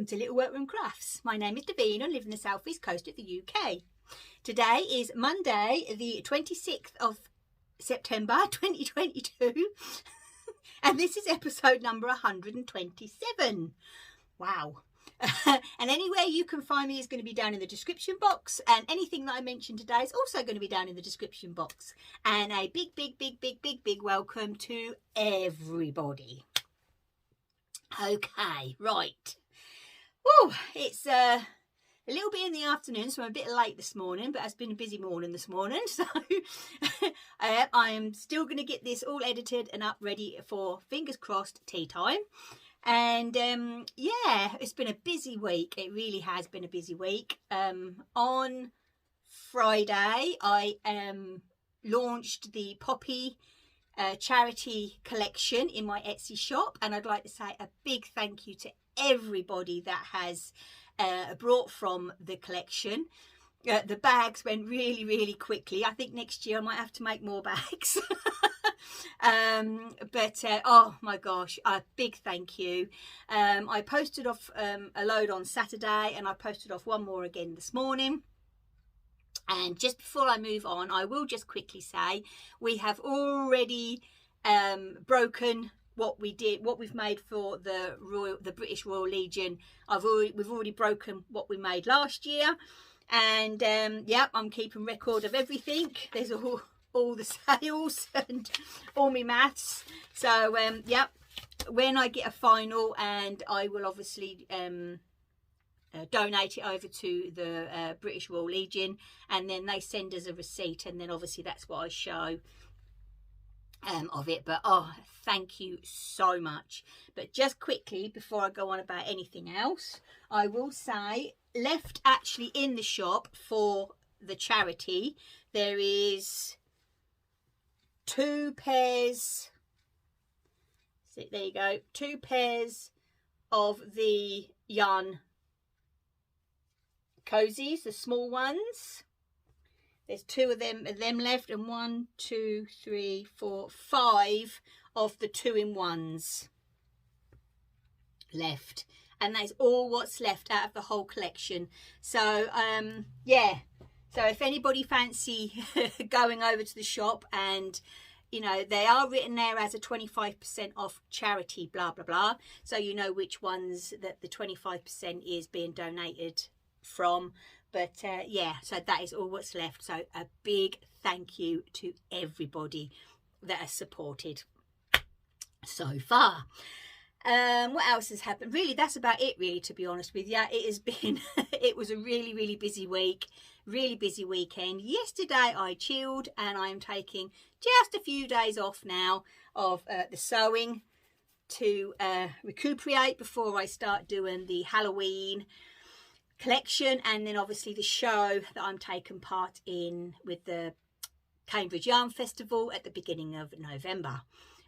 welcome to Little Workroom Crafts. My name is Davina and live in the southeast coast of the UK. Today is Monday, the 26th of September 2022, and this is episode number 127. Wow. And anywhere you can find me is going to be down in the description box, and anything that I mentioned today is also going to be down in the description box. And a big welcome to everybody. Okay, right. Oh, it's a little bit in the afternoon, so I'm a bit late this morning, but it's been a busy morning this morning, so I am still going to get this all edited and up ready for, fingers crossed, tea time. And yeah, it's been a busy week. It really has been a busy week. On Friday I launched the Poppy charity collection in my Etsy shop, and I'd like to say a big thank you to everybody that has brought from the collection. The bags went really quickly. I think next year I might have to make more bags. But oh my gosh, a big thank you. I posted off a load on Saturday, and I posted off one more again this morning. And just before I move on, I will just quickly say we have already broken what we've made for the British Royal Legion. We've already broken what we made last year, and yeah, I'm keeping record of everything. There's all the sales and all my maths. So yeah, when I get a final, and I will obviously donate it over to the British Royal Legion, and then they send us a receipt, and then obviously that's what I show of it. But oh, thank you so much. But just quickly before I go on about anything else, I will say, left actually in the shop for the charity, there is 2 pairs, so there you go, 2 pairs of the yarn cozies, the small ones. There's 2 of them left, and 1, 2, 3, 4, 5 of the 2-in-1s left, and that's all what's left out of the whole collection. So yeah, so if anybody fancy going over to the shop, and you know, they are written there as a 25% off charity blah blah blah, so you know which ones that the 25% is being donated from. But yeah, so that is all what's left. So a big thank you to everybody that has supported so far. What else has happened? Really, that's about it, really, to be honest with you. It has been it was a really busy week, really busy weekend. Yesterday I chilled, and I am taking just a few days off now of the sewing to recuperate before I start doing the Halloween collection, and then obviously the show that I'm taking part in with the Cambridge Yarn Festival at the beginning of November,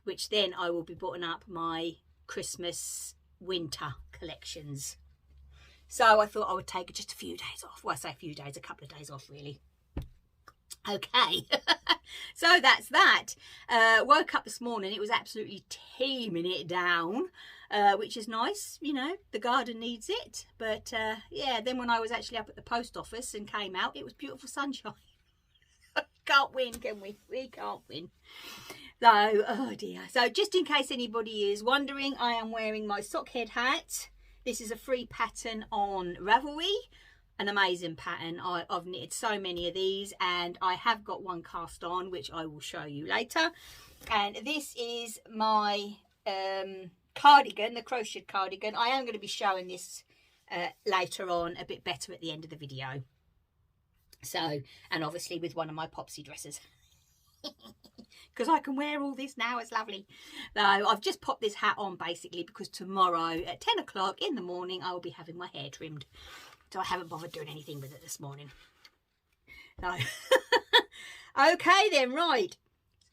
which then I will be putting up my Christmas winter collections. So I thought I would take just a few days off. Well, I say a few days, a couple of days off really. Okay. So that's that. Woke up this morning, it was absolutely teeming it down, which is nice, you know, the garden needs it. But yeah, then when I was actually up at the post office and came out, it was beautiful sunshine. Can't win, can we? We can't win. So, oh dear. So just in case anybody is wondering, I am wearing my sockhead hat. This is a free pattern on Ravelry. An amazing pattern. I've knitted so many of these, and I have got one cast on, which I will show you later. And this is my cardigan, the crocheted cardigan. I am going to be showing this later on a bit better at the end of the video. So, and obviously with one of my Popsy dresses. Because I can wear all this now, it's lovely. So I've just popped this hat on basically because tomorrow at 10 o'clock in the morning I will be having my hair trimmed. So I haven't bothered doing anything with it this morning. So okay then, right.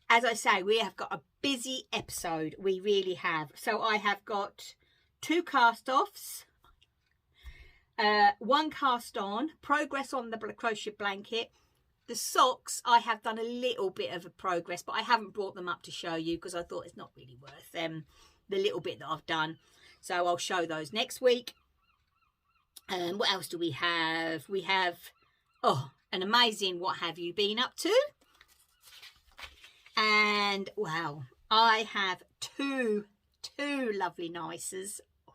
As I say, we have got a busy episode. We really have. So I have got 2 cast-offs, 1 cast on, progress on the crochet blanket. The socks, I have done a little bit of a progress, but I haven't brought them up to show you because I thought it's not really worth the little bit that I've done. So I'll show those next week. What else do we have? We have, oh, an amazing what have you been up to? And wow, I have two lovely nices. Oh,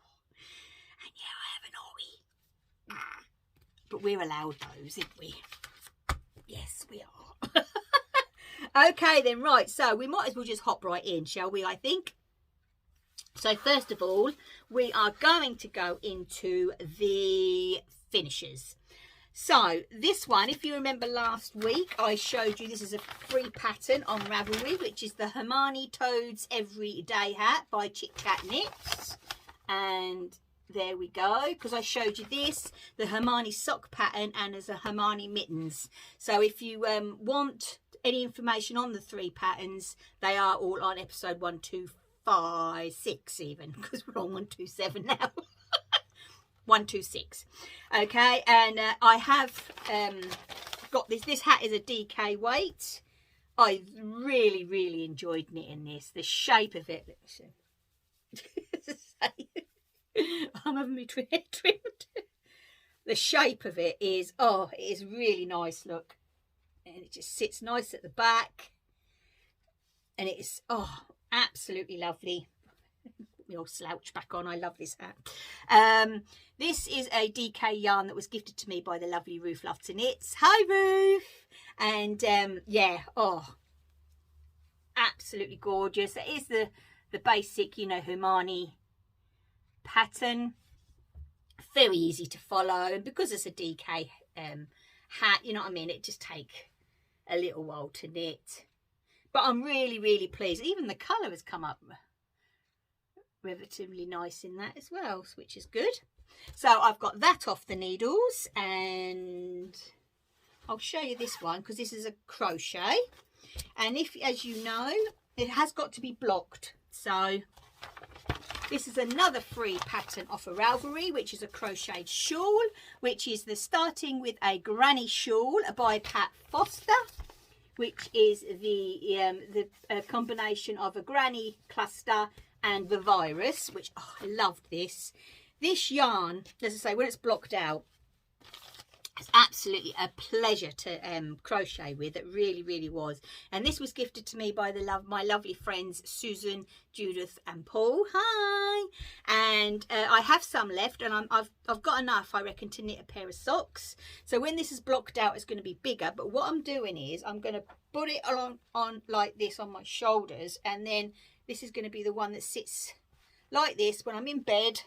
and yeah, I have an Ori. But we're allowed those, aren't we? Yes, we are. Okay then, right, so we might as well just hop right in, shall we, I think? So first of all, we are going to go into the finishes. So this one, if you remember last week, I showed you this is a free pattern on Ravelry, which is the Hermione Toad's Everyday Hat by Chit Chat Knits. And there we go, because I showed you this, the Hermione sock pattern, and there's a Hermione mittens. So if you want any information on the three patterns, they are all on episode 126 even, because we're on 127 now. 126. Okay, and I have got this hat is a DK weight. I really enjoyed knitting this. The shape of it, I'm having my hair trimmed. The shape of it is, oh, it is really nice, look, and it just sits nice at the back, and it is, oh, absolutely lovely. Put my old slouch back on. I love this hat. This is a DK yarn that was gifted to me by the lovely Ruth Love to Knits. Hi Ruth. And yeah, oh, absolutely gorgeous. It is the basic, you know, Hermione pattern. Very easy to follow, and because it's a DK hat, you know what I mean, it just take a little while to knit. But I'm really pleased. Even the colour has come up relatively nice in that as well, which is good. So I've got that off the needles, and I'll show you this one because this is a crochet, and if, as you know, it has got to be blocked. So this is another free pattern off of Ravelry, which is a crocheted shawl, which is the starting with a granny shawl by Pat Foster, which is the combination of a granny cluster and the virus, which, oh, I loved this. This yarn, as I say, when it's blocked out, it's absolutely a pleasure to crochet with. It really was. And this was gifted to me by my lovely friends Susan, Judith and Paul. Hi. And I have some left, and I've got enough, I reckon, to knit a pair of socks. So when this is blocked out, it's going to be bigger. But what I'm doing is I'm going to put it on like this on my shoulders, and then this is going to be the one that sits like this when I'm in bed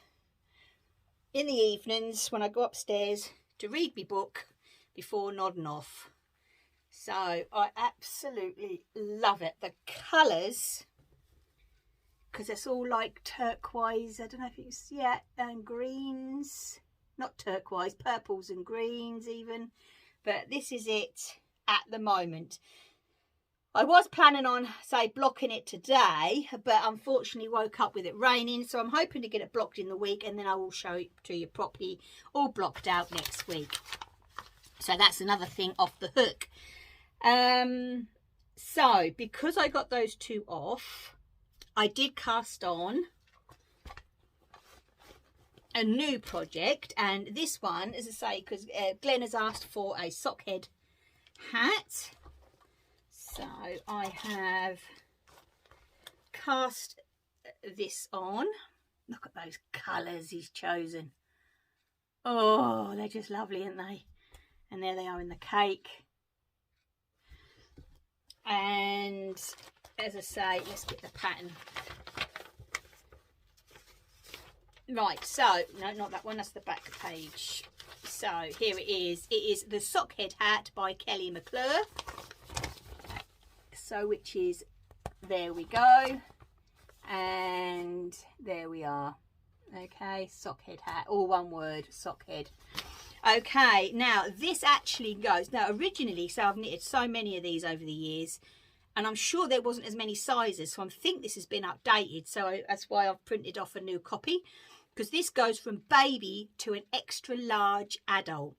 in the evenings when I go upstairs to read my book before nodding off. So I absolutely love it. The colours, because it's all like turquoise, I don't know if it's, yeah, and greens, not turquoise, purples and greens even, but this is it at the moment. I was planning on, say, blocking it today, but unfortunately woke up with it raining, so I'm hoping to get it blocked in the week, and then I will show it to you properly, all blocked out next week. So that's another thing off the hook. So because I got those two off, I did cast on a new project, and this one, as I say, because Glenn has asked for a sockhead hat. So I have cast this on. Look at those colours he's chosen. Oh, they're just lovely, aren't they? And there they are in the cake. And as I say, let's get the pattern. Right, so, no, not that one, that's the back page. So here it is. It is the Sockhead Hat by Kelly McClure. So which is, there we go, and there we are. Okay, sockhead hat, all one word, sockhead. Okay, now this actually goes, now originally, so I've knitted so many of these over the years, and I'm sure there wasn't as many sizes, so I think this has been updated, so that's why I've printed off a new copy, because this goes from baby to an extra large adult.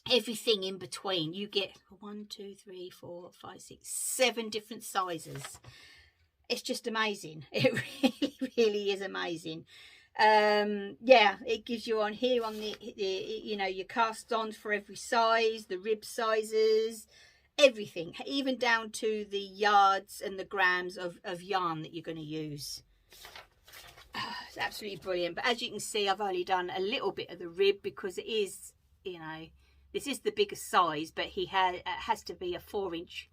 Everything in between, you get 1, 2, 3, 4, 5, 6, 7 different sizes. It's just amazing. It really is amazing. Yeah, it gives you on here on the you know, your cast on for every size, the rib sizes, everything, even down to the yards and the grams of yarn that you're going to use. It's absolutely brilliant. But as you can see, I've only done a little bit of the rib because it is, you know, this is the biggest size, but he has to be a 4-inch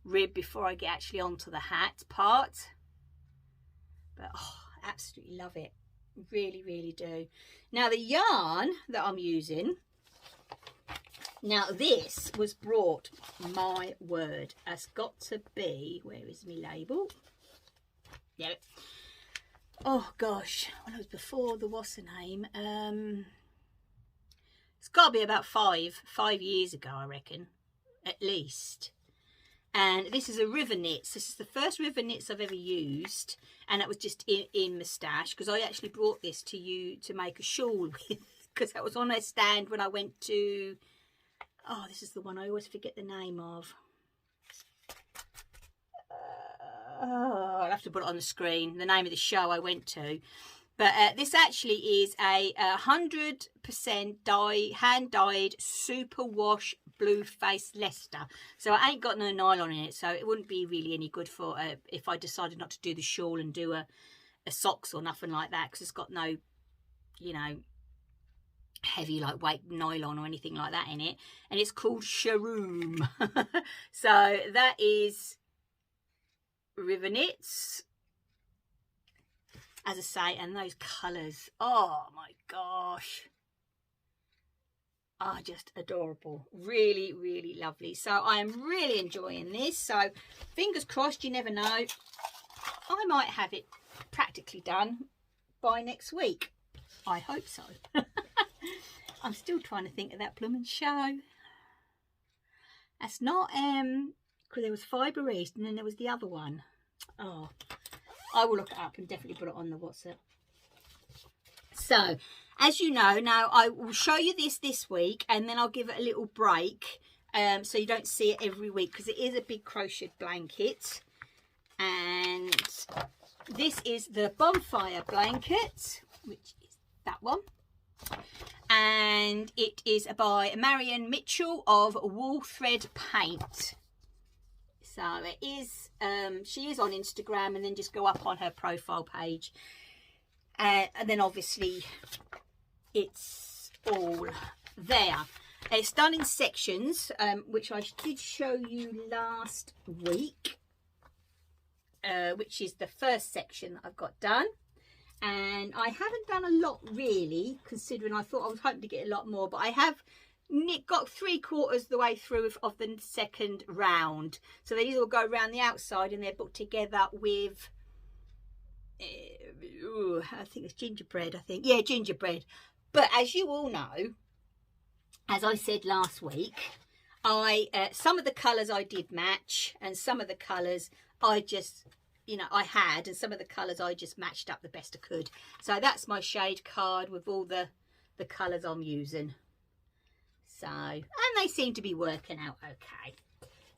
rib before I get actually onto the hat part. But oh, absolutely love it, really, really do. Now the yarn that I'm using, now this was brought, my word, has got to be, where is my label? Yeah. Oh gosh, well, it was before the what's the name. It's got to be about five years ago, I reckon, at least. And this is a river knits. This is the first river knits I've ever used, and that was just in my stash, because I actually brought this to you to make a shawl with, because that was on a stand when I went to, oh, this is the one I always forget the name of. Oh, I'll have to put it on the screen, the name of the show I went to. But this actually is a 100% hand-dyed superwash blue face Leicester. So I ain't got no nylon in it, so it wouldn't be really any good for if I decided not to do the shawl and do a socks or nothing like that, because it's got no, you know, heavy like weight nylon or anything like that in it. And it's called Sharoom. So that is river knits, as I say, and those colours, oh my gosh, are just adorable. Really, really lovely. So I am really enjoying this. So fingers crossed, you never know, I might have it practically done by next week. I hope so. I'm still trying to think of that blooming show. That's not, because there was Fibre East and then there was the other one. Oh, I will look it up and definitely put it on the WhatsApp. So, as you know, now I will show you this week, and then I'll give it a little break, so you don't see it every week, because it is a big crocheted blanket. And this is the bonfire blanket, which is that one. And it is by Marion Mitchell of Wool Thread Paint. So it is, she is on Instagram, and then just go up on her profile page. And then obviously it's all there. It's done in sections, which I did show you last week, which is the first section that I've got done. And I haven't done a lot really, considering I thought I was hoping to get a lot more, but I have got 3/4 the way through of the second round. So these all go around the outside, and they're put together with I think it's gingerbread, yeah, gingerbread. But as you all know, as I said last week, some of the colours I did match, and some of the colours I just, you know, I had, and some of the colours I just matched up the best I could. So that's my shade card with all the colours I'm using. So, and they seem to be working out okay.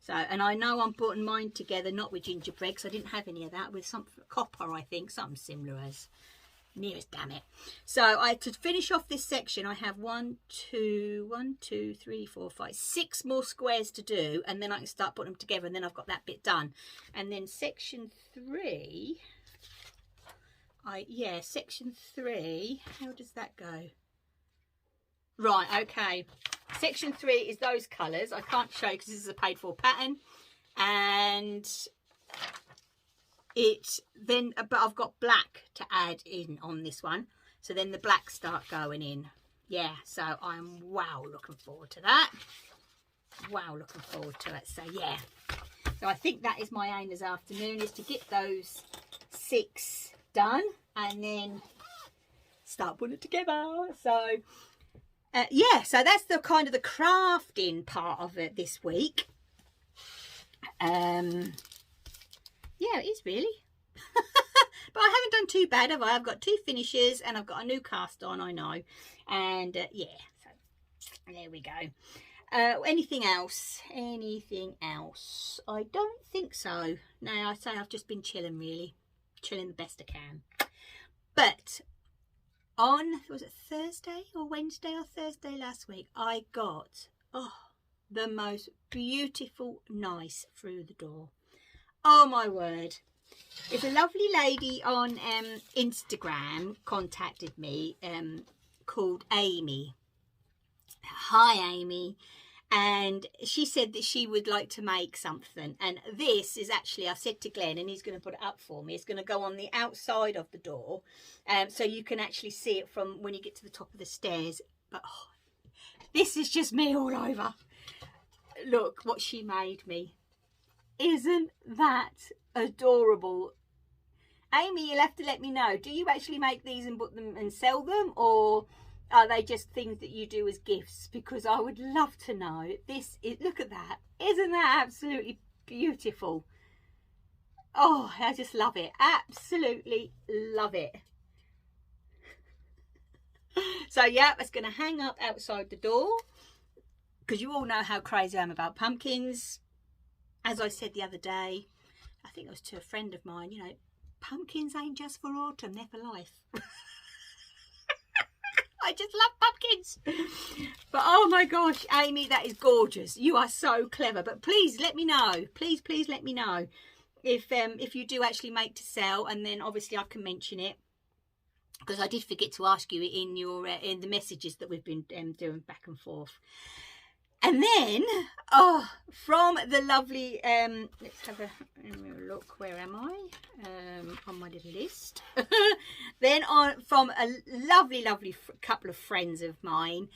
So, and I know I'm putting mine together, not with gingerbread, because I didn't have any of that, with some copper, I think, something similar as, nearest, damn it. So, to finish off this section, I have 6 more squares to do, and then I can start putting them together, and then I've got that bit done. And then section 3, section 3, how does that go? Right, okay. Section 3 is those colours. I can't show you because this is a paid for pattern, and but I've got black to add in on this one, so then the blacks start going in. Yeah, so I'm looking forward to that. Looking forward to it. So yeah, so I think that is my aim this afternoon, is to get those 6 done and then start putting it together. So yeah, so that's the kind of the crafting part of it this week. Yeah, it is really. But I haven't done too bad, have I? I've got 2 finishes, and I've got a new cast on, I know. And yeah, so there we go. Anything else? Anything else? I don't think so. No, I say I've just been chilling, really. Chilling the best I can. But on, was it Thursday or Wednesday or Thursday last week, I got the most beautiful nice through the door. Oh my word. It's a lovely lady on Instagram contacted me called Amy. Hi Amy. And she said that she would like to make something, and this is actually, I said to Glenn, and he's going to put it up for me, it's going to go on the outside of the door, so you can actually see it from when you get to the top of the stairs. But this is just me all over. Look what she made me. Isn't that adorable? Amy, you'll have to let me know, do you actually make these and put them and sell them, or are they just things that you do as gifts? Because I would love to know. This is, look at that. Isn't that absolutely beautiful? Oh, I just love it. Absolutely love it. So yeah, it's going to hang up outside the door, because you all know how crazy I am about pumpkins. As I said the other day, I think it was to a friend of mine, you know, pumpkins ain't just for autumn, they're for life. I just love pumpkins. But oh my gosh, Amy, that is gorgeous. You are so clever. But please let me know. Please let me know if you do actually make to sell, and then obviously I can mention it, because I did forget to ask you in your in the messages that we've been doing back and forth. And then, from the lovely, let's have a look, where am I? On my little list. Then from a lovely couple of friends of mine,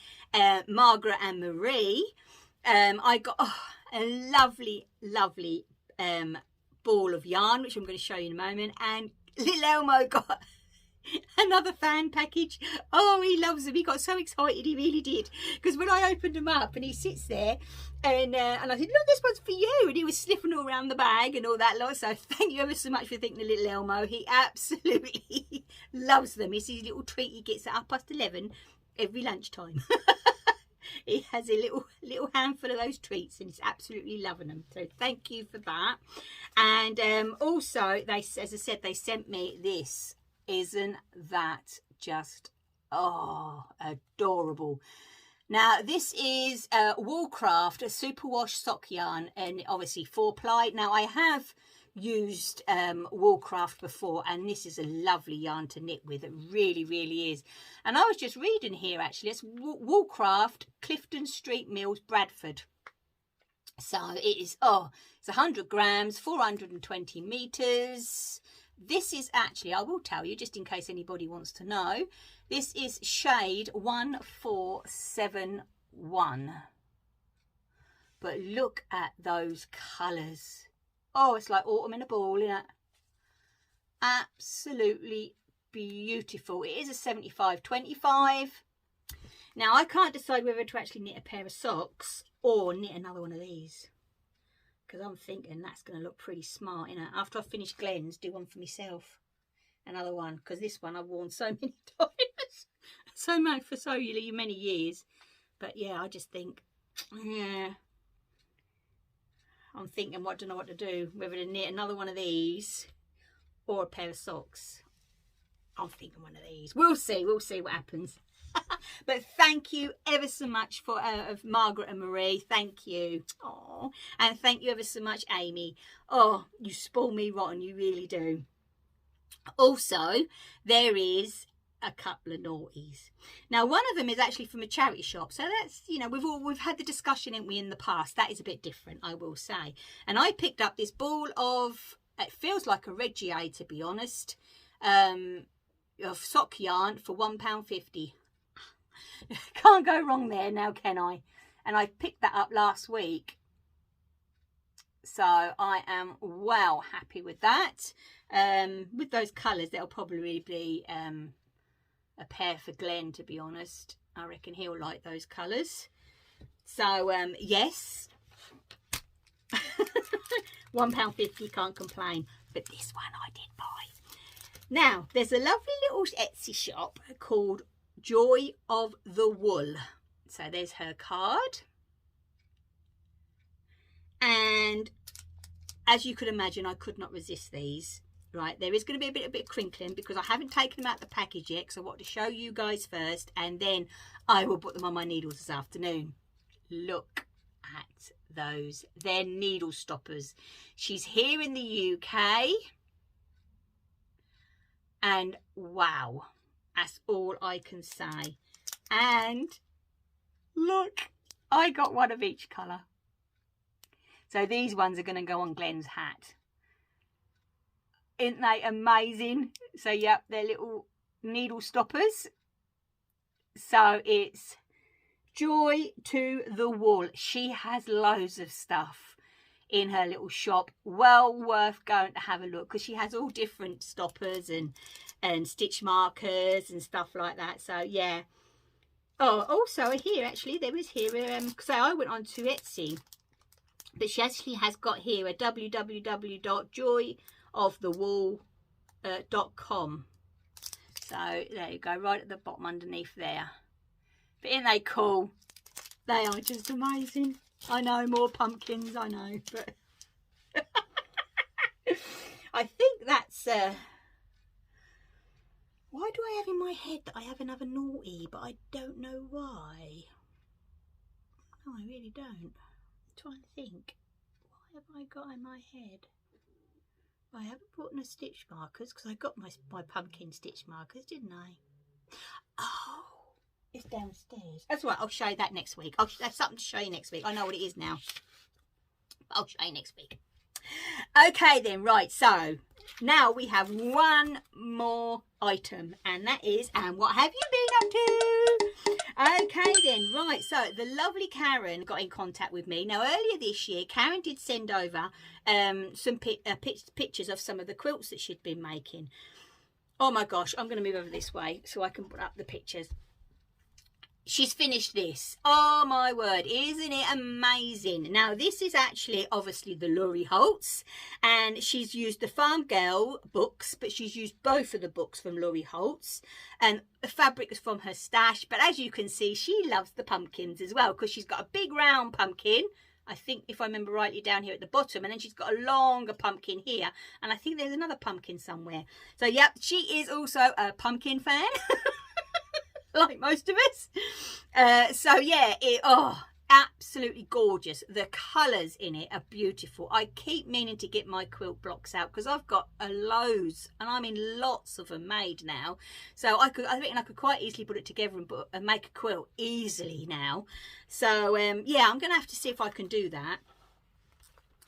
Margaret and Marie, I got a lovely ball of yarn, which I'm going to show you in a moment. And little Elmo got another fan package. Oh, he loves them. He got so excited, he really did, because when I opened them up and he sits there and I said, look, this one's for you, and he was sniffing all around the bag and all that lot. So thank you ever so much for thinking of little Elmo. He absolutely loves them. It's his little treat he gets at 11:30 every lunchtime. He has a little handful of those treats, and he's absolutely loving them. So thank you for that. And also, they, as I said, they sent me this. Isn't that just adorable? Now this is Woolcraft, a superwash sock yarn, and obviously 4-ply. Now I have used Woolcraft before, and this is a lovely yarn to knit with. It really is. And I was just reading here, actually, it's Woolcraft, Clifton Street Mills, Bradford. So it is, it's 100 grams, 420 meters. This is actually, I will tell you, just in case anybody wants to know, this is shade 1471. But look at those colours. Oh, it's like autumn in a ball, isn't it? Absolutely beautiful. It is a 75-25. Now, I can't decide whether to actually knit a pair of socks or knit another one of these, because I'm thinking that's going to look pretty smart, innit? After I finish Glenn's, do one for myself. Another one, because this one I've worn so many times. So much for so many years. But yeah, I just think, yeah. I'm thinking, I don't know what to do. Whether to knit another one of these or a pair of socks. I'm thinking one of these. We'll see what happens. But thank you ever so much for Margaret and Marie. Thank you. Oh, and thank you ever so much, Amy. Oh, you spoil me rotten. You really do. Also, there is a couple of naughties. Now, one of them is actually from a charity shop. So that's, you know, we've had the discussion, haven't we, in the past. That is a bit different, I will say. And I picked up this ball of, it feels like a Regier, to be honest, of sock yarn for £1.50. Can't go wrong there now, can I? And I picked that up last week, so I am well happy with that. With those colours, that'll probably be a pair for Glenn, to be honest. I reckon he'll like those colours. So yes, £1.50, can't complain. But this one I did buy. Now, there's a lovely little Etsy shop called Joy of the Wool. So there's her card. And as you could imagine, I could not resist these. right, there is going to be a bit of crinkling because I haven't taken them out of the package yet, because I want to show you guys first, and then I will put them on my needles this afternoon. Look at those. They're needle stoppers. She's here in the UK, and wow, that's all I can say. And look, I got one of each colour. So these ones are going to go on Glenn's hat. Isn't they amazing? So yep, they're little needle stoppers. So it's Joy to the Wool. She has loads of stuff in her little shop. Well worth going to have a look, because she has all different stoppers and stitch markers and stuff like that. So yeah. Oh, also here, actually, there is here, so I went on to Etsy, but she actually has got here a www.joyofthewool.com. So there you go, right at the bottom underneath there. But ain't they cool? They are just amazing. I know, more pumpkins, I know, but I think that's why do I have in my head that I have another naughty, but I don't know why. No, I really don't. I'm trying to think. Why have I got in my head? I haven't brought no stitch markers, because I got my pumpkin stitch markers, didn't I? Oh, it's downstairs. That's right, I'll show you that next week. That's something to show you next week. I know what it is now. But I'll show you next week. Okay then, right, so now we have one more item, and that is, and what have you been up to? Okay then, right, so the lovely Karen got in contact with me. Now earlier this year, Karen did send over some pictures of some of the quilts that she'd been making. Oh my gosh, I'm going to move over this way so I can put up the pictures. She's finished this. Oh my word, isn't it amazing? Now this is actually obviously the Laurie Holtz, and she's used the Farm Girl books, but she's used both of the books from Laurie Holtz, and the fabric is from her stash. But as you can see, she loves the pumpkins as well, because she's got a big round pumpkin, I think, if I remember rightly, down here at the bottom, and then she's got a longer pumpkin here, and I think there's another pumpkin somewhere. So yep, she is also a pumpkin fan. Like most of us. So yeah, absolutely gorgeous. The colours in it are beautiful. I keep meaning to get my quilt blocks out, because I've got loads, and I mean lots of them made now. So I think I could quite easily put it together and make a quilt easily now. So yeah, I'm going to have to see if I can do that.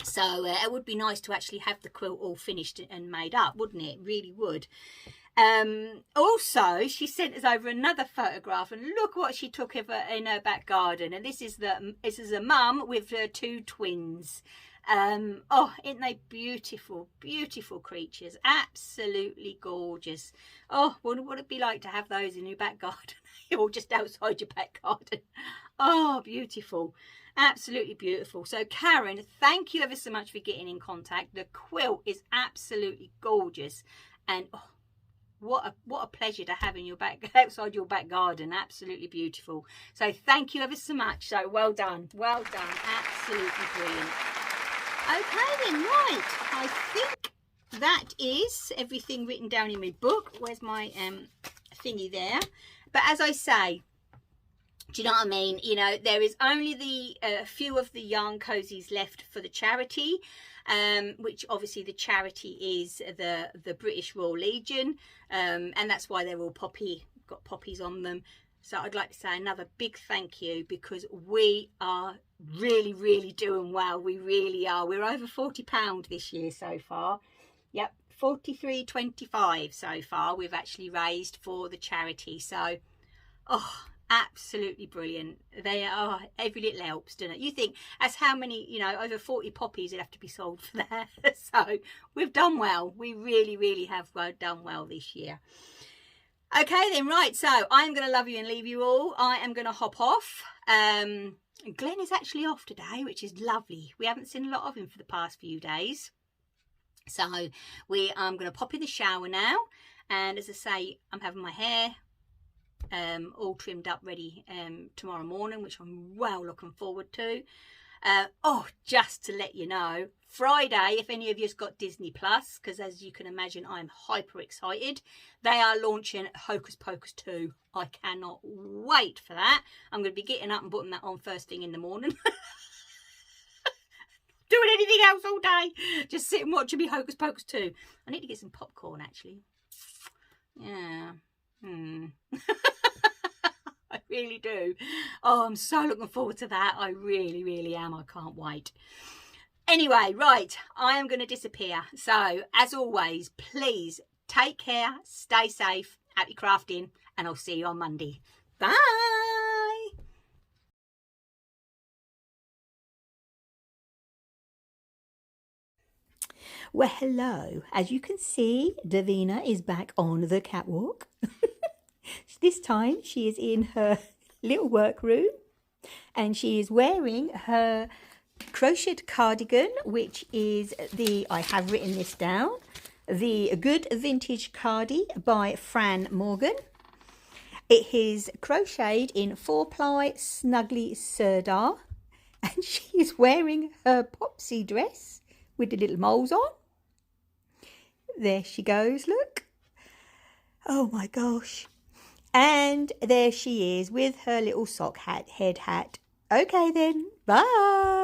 So it would be nice to actually have the quilt all finished and made up, wouldn't it? It really would. Also, she sent us over another photograph, and look what she took of her in her back garden. And this is a mum with her two twins. Oh, ain't they beautiful, beautiful creatures? Absolutely gorgeous. Oh, what would it be like to have those in your back garden, or just outside your back garden? Oh, beautiful. Absolutely beautiful. So Karen, thank you ever so much for getting in contact. The quilt is absolutely gorgeous, and oh, what a pleasure to have in your outside your back garden. Absolutely beautiful. So thank you ever so much. So well done, absolutely brilliant. Okay then, right, I think that is everything written down in my book. Where's my thingy there? But as I say, do you know what I mean? You know, there is only the few of the yarn cozies left for the charity, which obviously the charity is the British Royal Legion, and that's why they're all got poppies on them. So I'd like to say another big thank you, because we are really doing well. We really are. We're over £40 this year so far. Yep, 43.25 so far we've actually raised for the charity. So oh, absolutely brilliant. They are, every little helps, doesn't it? You think that's how many, you know, over 40 poppies would have to be sold for that. So we've done well. We really have done well this year. Okay then, right, so I'm going to love you and leave you all. I am going to hop off. Glenn is actually off today, which is lovely. We haven't seen a lot of him for the past few days. So I'm going to pop in the shower now, and as I say, I'm having my hair all trimmed up ready tomorrow morning, which I'm well looking forward to. Oh, just to let you know, Friday, if any of you's got Disney Plus, because as you can imagine, I'm hyper excited, they are launching Hocus Pocus 2. I cannot wait for that. I'm going to be getting up and putting that on first thing in the morning. Doing anything else all day. Just sitting watching me Hocus Pocus 2. I need to get some popcorn, actually. Yeah. I really do. Oh, I'm so looking forward to that. I really, really am. I can't wait. Anyway, right, I am going to disappear. So, as always, please take care, stay safe, happy crafting, and I'll see you on Monday. Bye! Well, hello. As you can see, Davina is back on the catwalk. This time she is in her little workroom and she is wearing her crocheted cardigan, which is I have written this down, the Good Vintage Cardi by Fran Morgan. It is crocheted in 4-ply snuggly serdar, and she is wearing her popsy dress with the little moles on. There she goes, look. Oh my gosh. And there she is with her little sockhaed head hat. Okay then, bye.